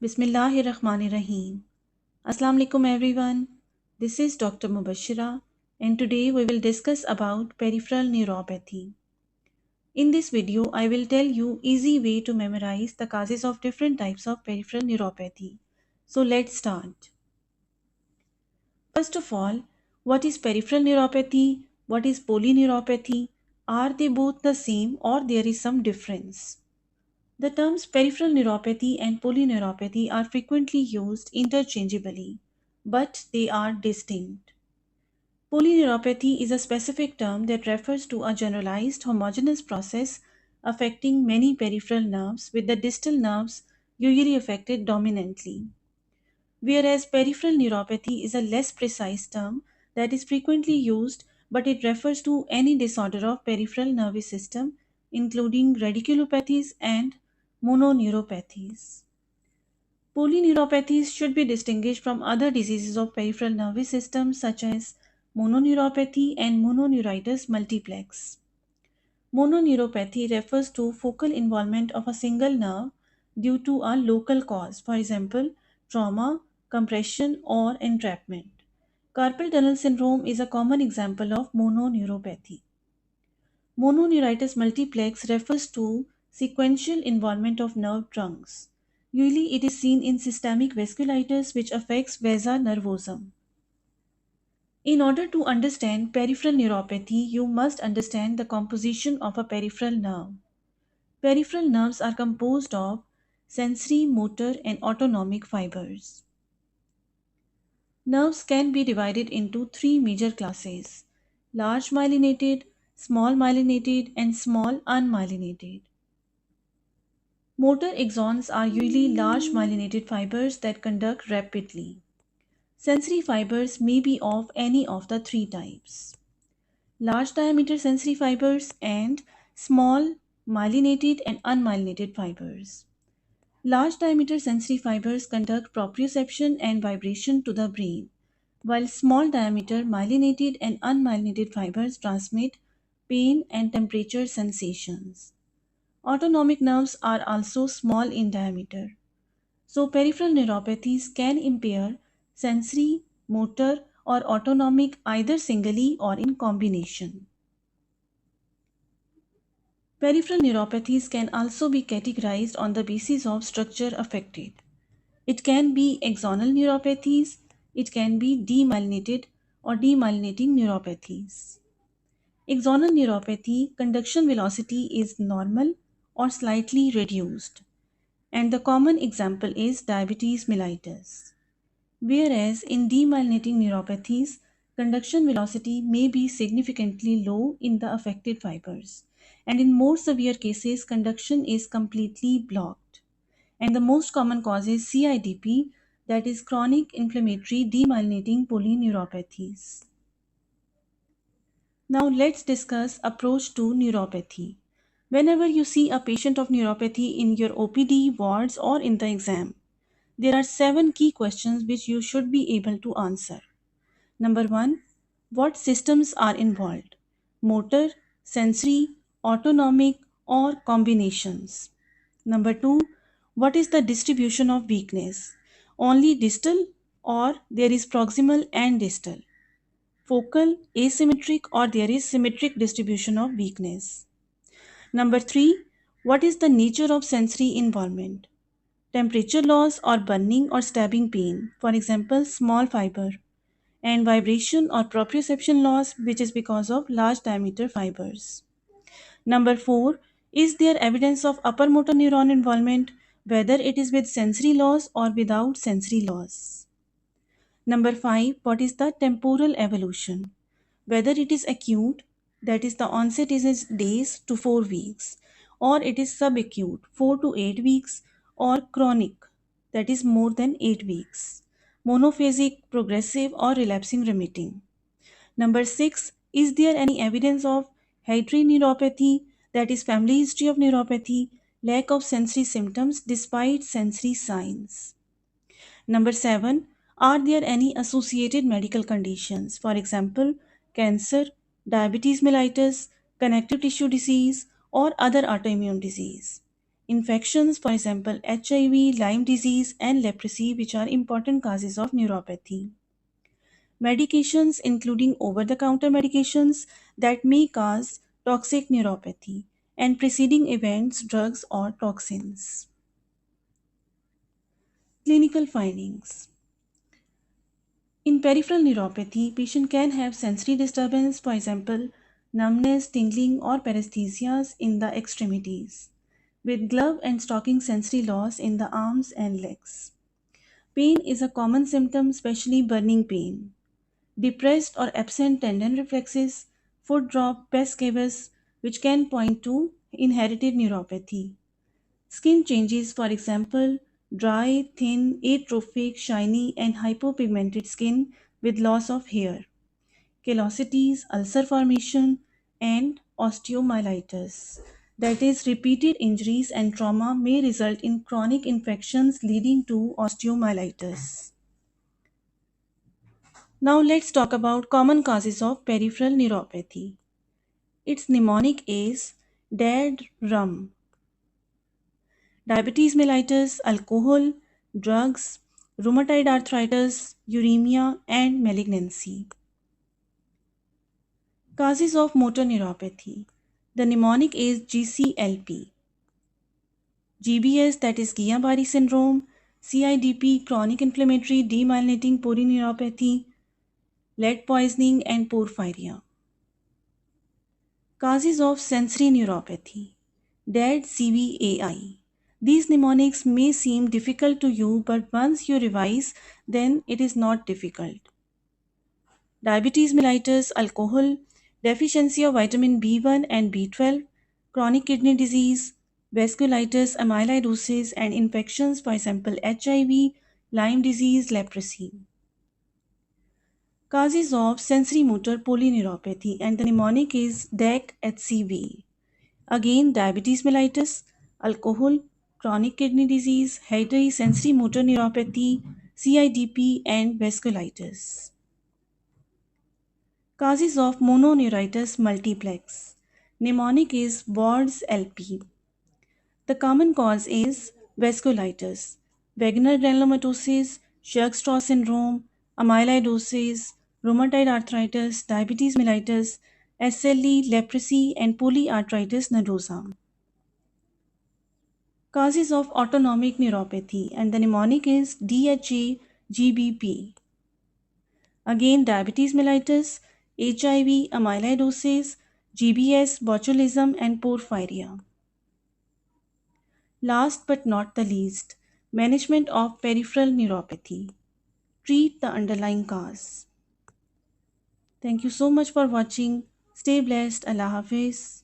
Bismillahirrahmanirrahim. Assalamu alaikum everyone. This is Dr. Mubasshra and today we will discuss about peripheral neuropathy. In this video, I will tell you easy way to memorize the causes of different types of peripheral neuropathy. So let's start. First of all, what is peripheral neuropathy? What is polyneuropathy? Are they both the same or there is some difference? The terms peripheral neuropathy and polyneuropathy are frequently used interchangeably, but they are distinct. Polyneuropathy is a specific term that refers to a generalized homogeneous process affecting many peripheral nerves, with the distal nerves usually affected dominantly. Whereas peripheral neuropathy is a less precise term that is frequently used, but it refers to any disorder of peripheral nervous system, including radiculopathies and mononeuropathies. Polyneuropathies should be distinguished from other diseases of peripheral nervous system such as mononeuropathy and mononeuritis multiplex. Mononeuropathy refers to focal involvement of a single nerve due to a local cause, for example, trauma, compression, or entrapment. Carpal tunnel syndrome is a common example of mononeuropathy. Mononeuritis multiplex refers to sequential involvement of nerve trunks. Usually it is seen in systemic vasculitis which affects vasa nervosum. In order to understand peripheral neuropathy, you must understand the composition of a peripheral nerve. Peripheral nerves are composed of sensory, motor, and autonomic fibers. Nerves can be divided into three major classes: large myelinated, small myelinated, and small unmyelinated. Motor axons are usually large myelinated fibers that conduct rapidly. Sensory fibers may be of any of the three types: large diameter sensory fibers and small myelinated and unmyelinated fibers. Large diameter sensory fibers conduct proprioception and vibration to the brain, while small diameter myelinated and unmyelinated fibers transmit pain and temperature sensations. Autonomic nerves are also small in diameter. So peripheral neuropathies can impair sensory, motor, or autonomic either singly or in combination. Peripheral neuropathies can also be categorized on the basis of structure affected. It can be axonal neuropathies, it can be demyelinated or demyelinating neuropathies. Axonal neuropathy conduction velocity is normal or slightly reduced, and the common example is diabetes mellitus. Whereas in demyelinating neuropathies, conduction velocity may be significantly low in the affected fibers, and in more severe cases, conduction is completely blocked. And the most common cause is CIDP, that is chronic inflammatory demyelinating polyneuropathies. Now let's discuss approach to neuropathy. Whenever you see a patient of neuropathy in your OPD, wards, or in the exam, there are 7 key questions which you should be able to answer. Number 1, what systems are involved? Motor, sensory, autonomic, or combinations? Number 2, what is the distribution of weakness? Only distal or there is proximal and distal? Focal, asymmetric, or there is symmetric distribution of weakness? Number 3, what is the nature of sensory involvement? Temperature loss or burning or stabbing pain, for example, small fiber, and vibration or proprioception loss, which is because of large diameter fibers. Number 4, is there evidence of upper motor neuron involvement, whether it is with sensory loss or without sensory loss? Number 5, what is the temporal evolution? Whether it is acute, that is the onset is days to 4 weeks, or it is subacute, 4 to 8 weeks, or chronic, that is more than 8 weeks, monophasic, progressive, or relapsing remitting. Number 6, is there any evidence of heteroneuropathy, that is family history of neuropathy, lack of sensory symptoms despite sensory signs? Number 7, are there any associated medical conditions, for example, cancer, diabetes mellitus, connective tissue disease, or other autoimmune disease? infections, for example, HIV, Lyme disease, and leprosy, which are important causes of neuropathy. Medications, including over the counter medications that may cause toxic neuropathy, and preceding events, drugs, or toxins. Clinical findings. In peripheral neuropathy, patient can have sensory disturbance, for example, numbness, tingling, or paresthesias in the extremities, with glove and stocking sensory loss in the arms and legs. Pain is a common symptom, especially burning pain. Depressed or absent tendon reflexes, foot drop, pes cavus, which can point to inherited neuropathy. Skin changes, for example, dry, thin, atrophic, shiny, and hypopigmented skin with loss of hair, callosities, ulcer formation, and osteomyelitis. That is, repeated injuries and trauma may result in chronic infections leading to osteomyelitis. Now let's talk about common causes of peripheral neuropathy. Its mnemonic is dead rum. Diabetes mellitus, alcohol, drugs, rheumatoid arthritis, uremia, and malignancy. Causes of motor neuropathy. The mnemonic is GCLP. GBS, that is Guillain-Barré syndrome, CIDP, chronic inflammatory demyelinating polyneuropathy, lead poisoning, and porphyria. Causes of sensory neuropathy. DEAD, CVAI. These mnemonics may seem difficult to you, but once you revise, then it is not difficult. Diabetes mellitus, alcohol, deficiency of vitamin B1 and B12, chronic kidney disease, vasculitis, amyloidosis, and infections, for example, HIV, Lyme disease, leprosy. Causes of sensorimotor polyneuropathy, and the mnemonic is DEC-HCV. Again, diabetes mellitus, alcohol, chronic kidney disease, hereditary sensory motor neuropathy, CIDP, and vasculitis. Causes of mononeuritis multiplex. Mnemonic is Ward's LP. The common cause is vasculitis, vaginal granulomatosis, Churg-Strauss syndrome, amyloidosis, rheumatoid arthritis, diabetes mellitus, SLE, leprosy, and polyarthritis nodosa. Causes of autonomic neuropathy, and the mnemonic is DHA-GBP. Again, diabetes mellitus, HIV, amyloidosis, GBS, botulism, and porphyria. Last but not the least, management of peripheral neuropathy. Treat the underlying cause. Thank you so much for watching. Stay blessed. Allah Hafiz.